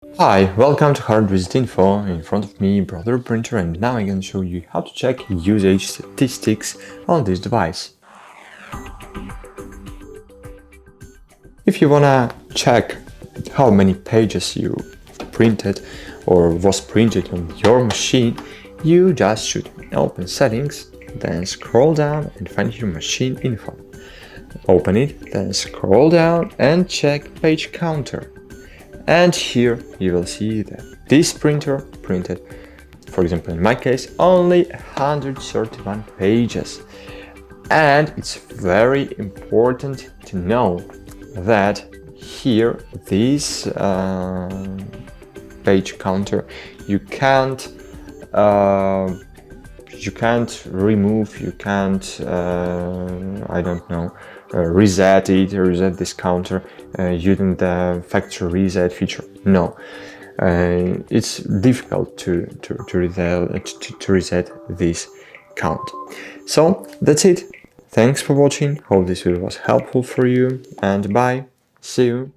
Hi, welcome to HardReset.Info. In front of me, Brother printer, and now I'm going to show you how to check usage statistics on this device. If you wanna check how many pages you printed or was printed on your machine, you just should open Settings, then scroll down and find your machine info. Open it, then scroll down and check page counter. And here you will see that this printer printed, for example in my case, only 131 pages. And it's very important to know that here this page counter you can't remove, you can't I don't know, reset this counter using the factory reset feature. No, it's difficult to reset this count. So that's it. Thanks for watching. Hope this video was helpful for you, and bye. See you.